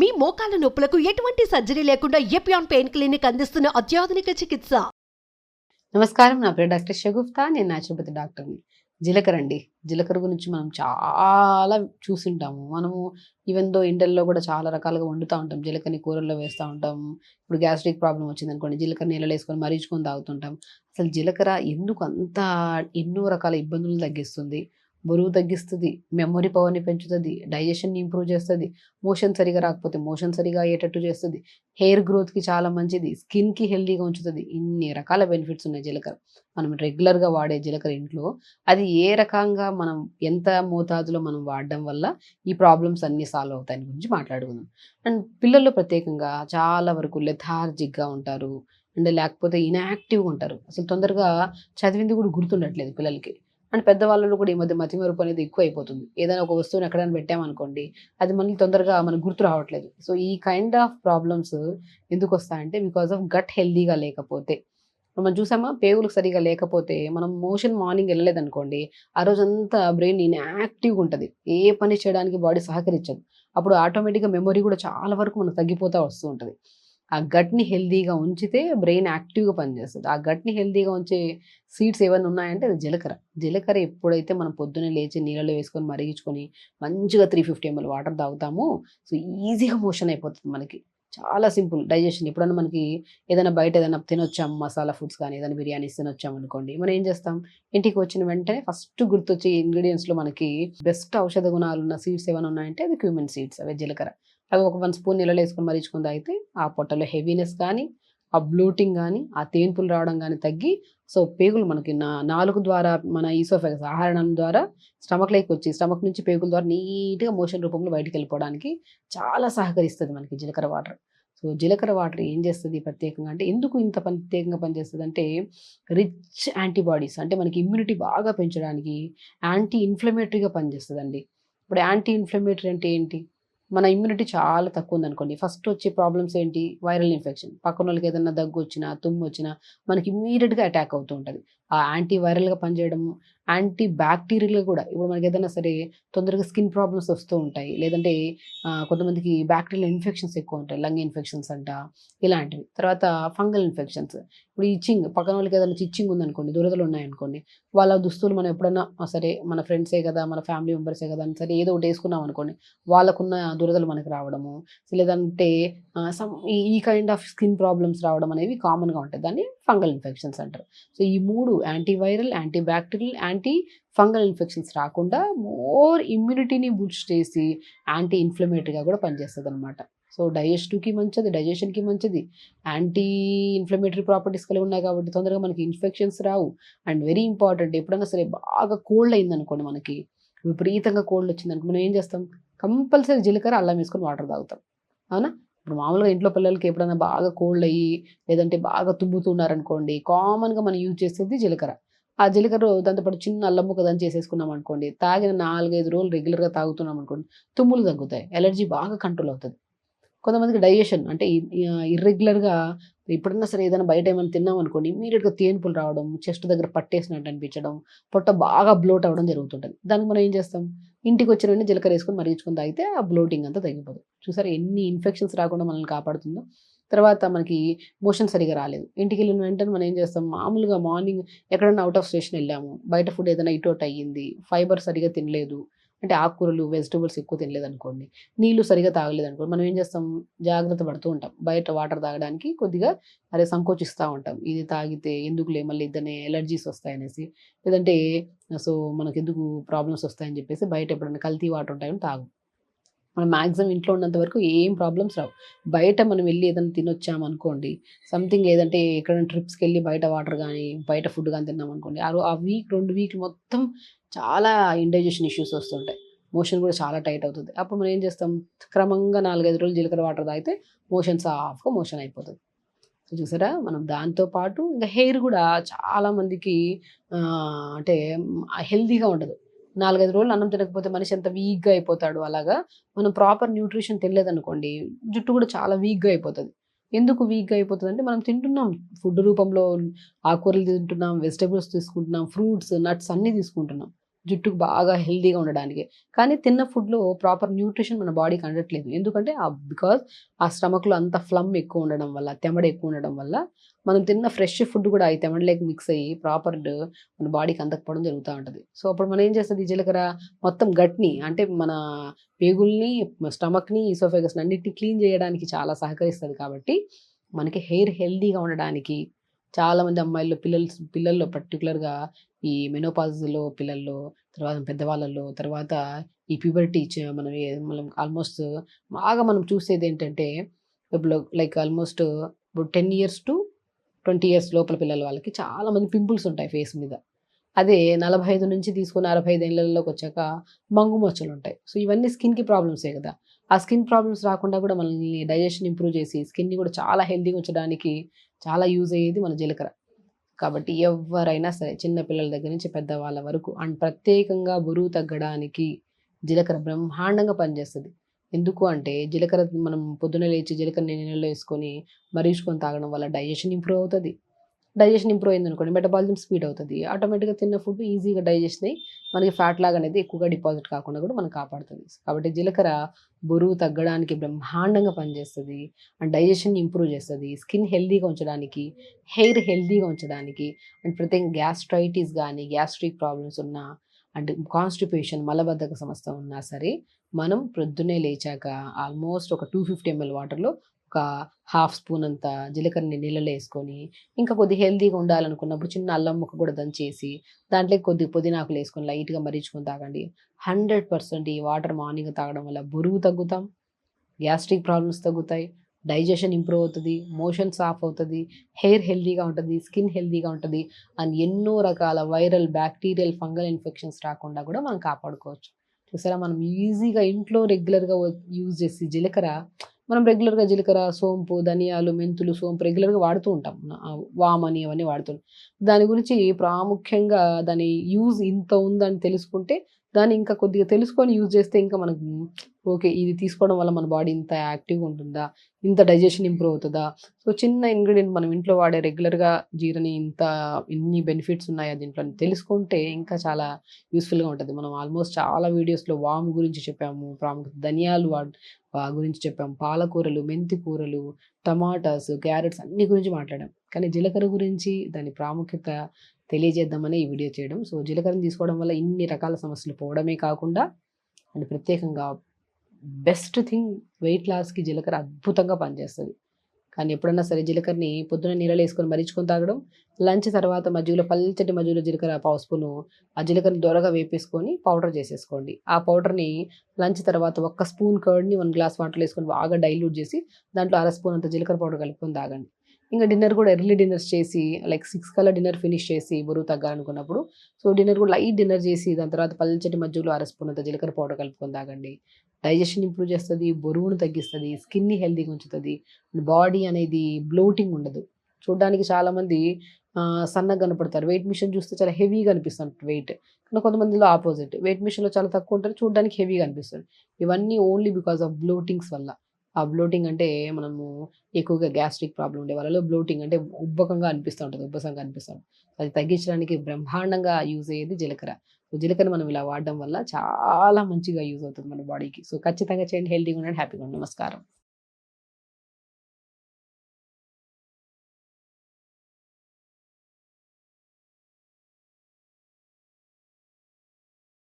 మీ మోకాల నొప్పులకు ఎటువంటి సర్జరీ లేకుండా ఎపియాన్ పెయిన్ క్లినిక్ అందిస్తున్న అత్యాధునిక చికిత్స. నమస్కారం, నా పేరు డాక్టర్ షగుఫ్తా. నేను న్యాచురోపతి డాక్టర్ని. జీలకర్ర అండి. జీలకర్ర గురించి మనం చాలా చూసింటాము. మనము ఈవెన్ దో ఇండియన్లో కూడా చాలా రకాలుగా వండుతూ ఉంటాం. జీలకర్రని కూరల్లో వేస్తూ ఉంటాం. ఇప్పుడు గ్యాస్ట్రిక్ ప్రాబ్లం వచ్చిందనుకోండి, జీలకర్ర నీళ్ళలో వేసుకొని మరిగించుకొని తాగుతుంటాం. అసలు జీలకర్ర ఎందుకు అంత ఎన్నో రకాల ఇబ్బందులు తగ్గిస్తుంది, బరువు తగ్గిస్తుంది, మెమొరీ పవర్ని పెంచుతుంది, డైజెషన్ని ఇంప్రూవ్ చేస్తుంది, మోషన్ సరిగా రాకపోతే మోషన్ సరిగా అయ్యేటట్టు చేస్తుంది, హెయిర్ గ్రోత్కి చాలా మంచిది, స్కిన్కి హెల్దీగా ఉంచుతుంది. ఇన్ని రకాల బెనిఫిట్స్ ఉన్నాయి జీలకర్ర. మనం రెగ్యులర్గా వాడే జీలకర్ర ఇంట్లో అది ఏ రకంగా మనం ఎంత మోతాదులో మనం వాడడం వల్ల ఈ ప్రాబ్లమ్స్ అన్నీ సాల్వ్ అవుతాయని గురించి మాట్లాడుకుందాం. అండ్ పిల్లల్లో ప్రత్యేకంగా చాలా వరకు లెథార్జిక్గా ఉంటారు, అండ్ లేకపోతే ఇన్యాక్టివ్గా ఉంటారు. అసలు తొందరగా చదివింది కూడా గుర్తుండట్లేదు పిల్లలకి. అండ్ పెద్దవాళ్ళలో కూడా ఈ మధ్య మతిమరుపు అనేది ఎక్కువ అయిపోతుంది. ఏదైనా ఒక వస్తువుని ఎక్కడైనా పెట్టామనుకోండి, అది మళ్ళీ తొందరగా మనకు గుర్తు రావట్లేదు. సో ఈ కైండ్ ఆఫ్ ప్రాబ్లమ్స్ ఎందుకు వస్తాయంటే బికాస్ ఆఫ్ గట్ హెల్దీగా లేకపోతే. మనం చూసామా, పేగులకు సరిగా లేకపోతే మనం మోషన్ మార్నింగ్ వెళ్ళలేదనుకోండి, ఆ రోజంతా బ్రెయిన్ ఇన్యాక్టివ్గా ఉంటుంది, ఏ పని చేయడానికి బాడీ సహకరించదు. అప్పుడు ఆటోమేటిక్గా మెమొరీ కూడా చాలా వరకు మనకు తగ్గిపోతూ వస్తూ ఉంటుంది. ఆ గట్ని హెల్దీగా ఉంచితే బ్రెయిన్ యాక్టివ్గా పనిచేస్తుంది. ఆ గట్ని హెల్దీగా ఉంచే సీడ్స్ ఏమైనా ఉన్నాయంటే అది జీలకర్ర. జీలకర్ర ఎప్పుడైతే మనం పొద్దున్నే లేచి నీళ్ళలో వేసుకొని మరిగించుకొని మంచిగా 350 ml వాటర్ తాగుతామో, సో ఈజీగా మోషన్ అయిపోతుంది మనకి. చాలా సింపుల్ డైజెషన్. ఎప్పుడన్నా మనకి ఏదైనా బయట ఏదైనా తినొచ్చాము, మసాలా ఫుడ్స్ కానీ ఏదైనా బిర్యానీస్ తినొచ్చాము అనుకోండి, మనం ఏం చేస్తాం, ఇంటికి వచ్చిన వెంటనే ఫస్ట్ గుర్తొచ్చే ఇంగ్రీడియంట్స్లో మనకి బెస్ట్ ఔషధ గుణాలు ఉన్న సీడ్స్ ఏమైనా ఉన్నాయంటే అది క్యూమిన్ సీడ్స్, అవే జీలకర్ర. అవి ఒక 1 స్పూన్ నీళ్ళలో వేసుకొని మరిగించుకొని తాగితే ఆ పొట్టలో హెవీనెస్ కానీ, ఆ బ్లోటింగ్ కానీ, ఆ తేన్పులు రావడం కానీ తగ్గి, సో పేగులు మనకి నాలుగు ద్వారా మన ఈసోఫెగస్ ఆహారం ద్వారా స్టమక్లోకి వచ్చి స్టమక్ నుంచి పేగుల ద్వారా నీట్గా మోషన్ రూపంలో బయటికి వెళ్ళిపోవడానికి చాలా సహకరిస్తుంది మనకి జీలకర్ర వాటర్. సో జీలకర్ర వాటర్ ఏం చేస్తుంది ప్రత్యేకంగా అంటే, ఎందుకు ఇంత ప్రత్యేకంగా పనిచేస్తుంది అంటే, రిచ్ యాంటీబాడీస్ అంటే మనకి ఇమ్యూనిటీ బాగా పెంచడానికి యాంటీ ఇన్ఫ్లమేటరీగా పనిచేస్తుందండి. ఇప్పుడు యాంటీ ఇన్ఫ్లమేటరీ అంటే ఏంటి, మన ఇమ్యూనిటీ చాలా తక్కువ ఉందనుకోండి, ఫస్ట్ వచ్చే ప్రాబ్లమ్స్ ఏంటి, వైరల్ ఇన్ఫెక్షన్. పక్కన వాళ్ళకి ఏదైనా దగ్గు వచ్చినా తుమ్ము వచ్చినా మనకి ఇమ్మీడియట్గా అటాక్ అవుతూ ఉంటుంది. ఆ యాంటీ వైరల్గా పనిచేయడము, యాంటీ బ్యాక్టీరియల్గా కూడా. ఇప్పుడు మనకి ఏదైనా సరే తొందరగా స్కిన్ ప్రాబ్లమ్స్ వస్తూ ఉంటాయి, లేదంటే కొంతమందికి బ్యాక్టీరియల్ ఇన్ఫెక్షన్స్ ఎక్కువ ఉంటాయి, లంగ్ ఇన్ఫెక్షన్స్ అంట, ఇలాంటివి. తర్వాత ఫంగల్ ఇన్ఫెక్షన్స్. ఇప్పుడు ఇచ్చింగ్, పక్కన వాళ్ళకి ఏదైనా ఇచ్చింగ్ ఉందనుకోండి, దురదలు ఉన్నాయనుకోండి, వాళ్ళ దుస్తులు మనం ఎప్పుడన్నా సరే మన ఫ్రెండ్సే కదా, మన ఫ్యామిలీ మెంబర్సే కదా అని సరే ఏదో ఒకటి వేసుకున్నాం అనుకోండి, వాళ్ళకున్న దురదలు మనకు రావడము, లేదంటే సమ్ ఈ కైండ్ ఆఫ్ స్కిన్ ప్రాబ్లమ్స్ రావడం అనేవి కామన్గా ఉంటాయి. దాన్ని ఫంగల్ ఇన్ఫెక్షన్స్ అంటారు. సో ఈ మూడు antiviral, anti bacterial, anti fungal infections రాకుండా మోర్ ఇమ్యూనిటీని బూస్ట్ చేసి యాంటీ ఇన్ఫ్లమేటరీగా కూడా పనిచేస్తుంది అనమాట. సో డైజెషన్కి మంచిది, యాంటీ ఇన్ఫ్లమేటరీ ప్రాపర్టీస్ కలిగి ఉన్నాయి కాబట్టి తొందరగా మనకి infections Rao. And very important, ఎప్పుడైనా సరే బాగా కోల్డ్ అయిందనుకోండి, మనకి విపరీతంగా కోల్డ్ వచ్చిందనుకో, మనం ఏం చేస్తాం, కంపల్సరీ జీలకర్ర అల్లం వేసుకొని వాటర్ తాగుతాం, అవునా. ఇప్పుడు మామూలుగా ఇంట్లో పిల్లలకి ఎప్పుడైనా బాగా కోల్డ్ అయ్యి లేదంటే బాగా తుమ్ముతున్నారనుకోండి, కామన్గా మనం యూజ్ చేసేది జీలకర్ర. ఆ జీలకర్ర దాంతోపాటు చిన్న అల్లం ముక్క దని చేసేసుకున్నాం అనుకోండి, తాగిన 4-5 రోజులు రెగ్యులర్గా తాగుతున్నాం అనుకోండి, తుమ్ములు తగ్గుతాయి, ఎలర్జీ బాగా కంట్రోల్ అవుతుంది. కొంతమందికి డైజెషన్ అంటే ఇర్రెగ్యులర్గా ఎప్పుడన్నా సరే ఏదైనా బయట ఏమైనా తిన్నాం అనుకోండి, ఇమీడియట్గా తేన్పులు రావడం, చెస్ట్ దగ్గర పట్టేసినట్టు అనిపించడం, పొట్ట బాగా బ్లోట్ అవ్వడం జరుగుతుంటుంది. దానికి మనం ఏం చేస్తాం, ఇంటికి వచ్చిన వెంటనే జీలకర్ర వేసుకొని మరిగించుకొని తాగితే ఆ బ్లోటింగ్ అంతా తగ్గిపోతుంది. చూసారా ఎన్ని ఇన్ఫెక్షన్స్ రాకుండా మనల్ని కాపాడుతుందో. తర్వాత మనకి మోషన్ సరిగా రాలేదు, ఇంటికి వెళ్ళిన వెంటనే మనం ఏం చేస్తాం, మామూలుగా మార్నింగ్ ఎక్కడన్నా అవుట్ ఆఫ్ స్టేషన్ వెళ్ళాము, బయట ఫుడ్ ఏదైనా ఇటు అటు అయ్యింది, ఫైబర్ సరిగా తినలేదు అంటే ఆకుకూరలు వెజిటబుల్స్ ఎక్కువ తినలేదు అనుకోండి, నీళ్లు సరిగా తాగలేదు అనుకోండి, మనం ఏం చేస్తాం, జాగ్రత్త పడుతూ ఉంటాం. బయట వాటర్ తాగడానికి కొద్దిగా సంకోచిస్తూ ఉంటాం, ఇది తాగితే ఎందుకులే మళ్ళీ ఇద్దరిని ఎలర్జీస్ వస్తాయనేసి, లేదంటే సో మనకు ఎందుకు ప్రాబ్లమ్స్ వస్తాయని చెప్పేసి బయట ఎప్పుడైనా కల్తీ వాటర్ ఉంటాయని తాగు. మనం మ్యాక్సిమం ఇంట్లో ఉన్నంత వరకు ఏం ప్రాబ్లమ్స్ రావు. బయట మనం వెళ్ళి ఏదైనా తినొచ్చాము అనుకోండి, సంథింగ్ లేదంటే ఎక్కడైనా ట్రిప్స్కి వెళ్ళి బయట వాటర్ కానీ బయట ఫుడ్ కానీ తిన్నాం అనుకోండి, ఆ వీక్ 2 వీక్లు మొత్తం చాలా ఇండైజెషన్ ఇష్యూస్ వస్తుంటాయి, మోషన్ కూడా చాలా టైట్ అవుతుంది. అప్పుడు మనం ఏం చేస్తాం, క్రమంగా 4-5 రోజులు జీలకర్ర వాటర్ తాగితే మోషన్ సాఫ్గా మోషన్ అయిపోతుంది. సో చూసారా, మనం దాంతో పాటు ఇంకా హెయిర్ కూడా చాలా మందికి అంటే హెల్తీగా ఉండదు. 4-5 రోజులు అన్నం తినకపోతే మనిషి ఎంత వీక్గా అయిపోతాడు. అలాగా మనం ప్రాపర్ న్యూట్రిషన్ తినలేదనుకోండి, జుట్టు కూడా చాలా వీక్గా అయిపోతుంది. ఎందుకు వీక్గా అయిపోతుంది అంటే, మనం తింటున్నాం ఫుడ్ రూపంలో, ఆకుకూరలు తింటున్నాం, వెజిటబుల్స్ తీసుకుంటున్నాం, ఫ్రూట్స్ నట్స్ అన్నీ తీసుకుంటున్నాం, జుట్టుకు బాగా హెల్తీగా ఉండడానికి. కానీ తిన్న ఫుడ్‌లో ప్రాపర్ న్యూట్రిషన్ మన బాడీకి అందట్లేదు. ఎందుకంటే బికాజ్ ఆ స్టమక్‌లో అంత ఫ్లమ్ ఎక్కువ ఉండడం వల్ల, తెమడ ఎక్కువ ఉండడం వల్ల మనం తిన్న ఫ్రెష్ ఫుడ్ కూడా ఈ తెమడలోకి మిక్స్ అయ్యి ప్రాపర్ మన బాడీకి అందకపోవడం జరుగుతా ఉంటది. సో, అప్పుడు మనం ఏం చేస్తది ఈ జీలకర్ర మొత్తం గట్‌ని అంటే మన పేగుల్ని, స్టమక్‌ని, ఈసోఫేగస్‌ని అన్నిటిని క్లీన్ చేయడానికి చాలా సహకరిస్తది కాబట్టి, మనకి హెయిర్ హెల్తీగా ఉండడానికి చాలామంది అమ్మాయిల్లో పిల్లల్లో పర్టిక్యులర్‌గా ఈ మెనోపాజ్‌లో పిల్లల్లో, తర్వాత పెద్దవాళ్ళలో, తర్వాత ఈ ప్యూబర్టీ మనం ఆల్మోస్ట్ బాగా మనం చూసేదేంటంటే, ఇప్పుడు లైక్ ఆల్మోస్ట్ ఇప్పుడు 10 ఇయర్స్ టు 20 ఇయర్స్ లోపల పిల్లల వాళ్ళకి చాలా మంది పింపుల్స్ ఉంటాయి ఫేస్ మీద. అదే 45 నుంచి తీసుకొని 65 ఏళ్లలోకొచ్చాక మంగు మచ్చలుంటాయి. సో, ఇవన్నీ స్కిన్‌కి ప్రాబ్లమ్సే గదా! ఆ స్కిన్ ప్రాబ్లమ్స్ రాకుండా గూడా మనల్ని డైజెషన్ ఇంప్రూవ్ చేసి, స్కిన్‌ని గూడా చాలా హెల్తీగా ఉంచడానికి చాలా యూజ్ అయ్యేది మన జీలకర్ర. కాబట్టి ఎవ్వరైనా సరే చిన్న పిల్లల దగ్గర నుంచి పెద్దవాళ్ళ వరకు అండ్ ప్రత్యేకంగా బరువు తగ్గడానికి జీలకర్ర బ్రహ్మాండంగా పనిచేస్తది. ఎందుకు అంటే జీలకర్ర మనం పొద్దున్నే లేచి జీలకర్రని నీళ్ళలో ఏసుకొని మరిగించుకొని తాగడం వల్ల డైజెషన్ ఇంప్రూవ్ అవుతది. డైజెషన్ ఇంప్రూవ్ అయిందనుకోండి మెటబాలిజం స్పీడ్ అవుతది. ఆటోమేటిక్‌గా తిన్న ఫుడ్ ఈజీగా డైజెషన్ అయ్యి మనకి ఫ్యాట్ లాగా అనేది ఎక్కువగా డిపాజిట్ కాకుండా కూడా మనకు కాపాడుతది. కాబట్టి జీలకర్ర బరువు తగ్గడానికి బ్రహ్మాండంగా పనిచేస్తది. అండ్ డైజెషన్‌ని ఇంప్రూవ్ చేస్తది. స్కిన్ హెల్తీగా ఉంచడానికి, హెయిర్ హెల్తీగా ఉంచడానికి అండ్ ప్రత్యేకంగా గ్యాస్ట్రైటిస్ గానీ, గ్యాస్ట్రిక్ ప్రాబ్లమ్స్ ఉన్నా అండ్ కాన్‌స్టిపేషన్ మలబద్ధక సమస్య ఉన్నా సరే, మనం ప్రొద్దున్నే లేచాక ఆల్మోస్ట్ ఒక 250 ఎంఎల్ వాటర్‌లో ఒక హాఫ్ స్పూన్ అంత జీలకర్రని నీళ్ళలో ఏసుకొని, ఇంకా కొద్దిగా హెల్తీగా ఉండాలనుకున్నప్పుడు చిన్న అల్లం ముక్క కూడా దంచేసి, దాంట్లోకి కొద్దిగా పుదీనాకులేసుకొని లైట్‌గా మరిగించుకొని తాగండి. 100% ఈ వాటర్ మార్నింగ్ తాగడం వల్ల బరువు తగ్గుతాం, గ్యాస్ట్రిక్ ప్రాబ్లమ్స్ తగ్గుతాయి, డైజెషన్ ఇంప్రూవ్ అవుతది, మోషన్ సాఫ్ అవుతది, హెయిర్ హెల్తీగా ఉంటది, స్కిన్ హెల్తీగా ఉంటది. అండ్ ఎన్నో రకాల వైరల్, బ్యాక్టీరియల్, ఫంగల్ ఇన్ఫెక్షన్స్ రాకుండా కూడా మనం కాపాడుకోవచ్చు. చూసారా మనం ఈజీగా ఇంట్లో రెగ్యులర్‌గా యూజ్ చేసే జీలకర్ర మనం రెగ్యులర్‌గా జీలకర్ర, సోంపు, ధనియాలు, మెంతులు, సోంపు రెగ్యులర్‌గా వాడుతూ ఉంటాం. వామని అవన్నీ వాడుతూ దాని గురించి ప్రాముఖ్యంగా దాని యూజ్ ఇంత ఉందని తెలుసుకుంటే, దాన్ని ఇంకా కొద్దిగా తెలుసుకొని యూజ్ చేస్తే ఇంకా మనకు ఓకే. ఇది తీసుకోవడం వల్ల మన బాడీ ఇంత యాక్టివ్‌గా ఉంటుందా? ఇంత డైజెషన్ ఇంప్రూవ్ అవుతదా? సో, చిన్న ఇంగ్రీడియెంట్ మనం ఇంట్లో వాడే రెగ్యులర్‌గా జీరని ఇన్ని బెనిఫిట్స్ ఉన్నాయా దీంట్లో అని తెలుసుకుంటే ఇంకా చాలా యూజ్‌ఫుల్‌గా ఉంటది. మనం ఆల్మోస్ట్ చాలా వీడియోస్‌లో వాము గురించి చెప్పాము. ధనియాలు గురించి చెప్పాము. పాలకూరలు, మెంతి కూరలు, టమాటాస్, క్యారెట్స్ అన్ని గురించి మాట్లాడాం. కానీ జీలకర్ర గురించి దాని ప్రాముఖ్యత తెలియజేద్దామని ఈ వీడియో చేయడం. సో, జీలకర్రని తీసుకోవడం వల్ల ఇన్ని రకాల సమస్యలు పోవడమే కాకుండా అండ్ ప్రత్యేకంగా బెస్ట్ థింగ్ వెయిట్ లాస్‌కి జీలకర్ర అద్భుతంగా పనిచేస్తది. కానీ ఎప్పుడన్నా సరే జీలకర్రని పొద్దున్న నీళ్ళలో ఏసుకొని మరిగించుకొని తాగడం, లంచ్ తర్వాత పల్చటి మజ్జిగలో జీలకర్ర పావు స్పూను ఆ జీలకర్రని దోరగా వేపేసుకొని పౌడర్ చేసేసుకోండి. ఆ పౌడర్‌ని లంచ్ తర్వాత ఒక్క స్పూన్ కర్డ్‌ని 1 గ్లాస్ వాటర్‌లో ఏసుకొని బాగా డైల్యూట్ చేసి దాంట్లో అర స్పూన్ అంత జీలకర్ర పౌడర్ కలుపుకొని తాగండి. ఇంక డిన్నర్ కూడా ఎర్లీ డిన్నర్స్ చేసి లైక్ 6 కల్లా డిన్నర్ ఫినిష్ చేసి బరువు తగ్గాలనుకున్నప్పుడు సో, డిన్నర్ కూడా లైట్ డిన్నర్ చేసి దాని తర్వాత పల్చటి మజ్జిగలో అర స్పూన్ అంత జీలకర్ర పౌడర్ కలుపుకొని తాగండి. డైజెషన్ ఇంప్రూవ్ చేస్తది, బరువును తగ్గిస్తది, స్కిన్‌ని హెల్తీగా ఉంచుతది. బాడీ అనేది బ్లోటింగ్ ఉండదు. చూడ్డానికి చాలామంది సన్నగా కనపడతారు. వెయిట్ మిషన్ చూస్తే చాలా హెవీగా అనిపిస్తుంటది వెయిట్. కానీ కొంతమందిలో ఆపోజిట్. వెయిట్ మిషన్‌లో చాలా తక్కువ ఉంటారు. చూడ్డానికి హెవీగా అనిపిస్తారు. ఇవన్నీ ఓన్లీ బికాస్ ఆఫ్ బ్లోటింగ్స్ వల్ల. ఆ బ్లోటింగ్ అంటే మనము ఎక్కువగా గ్యాస్ట్రిక్ ప్రాబ్లమ్ ఉండే వాళ్ళలో బ్లోటింగ్ అంటే ఉబ్బకంగా అనిపిస్తూ ఉంటది. ఉబ్బసంగా అనిపిస్తూ ఉంటది. అది తగ్గించడానికి బ్రహ్మాండంగా యూజ్ అయ్యేది జీలకర్ర. సో, జీలకర్ర మనం ఇలా వాడడం వల్ల చాలా మంచిగా యూజ్ అవుతుంది మన బాడీకి. సో, ఖచ్చితంగా చేయండి. హెల్తీగా ఉండండి. హ్యాపీగా ఉండండి. నమస్కారం.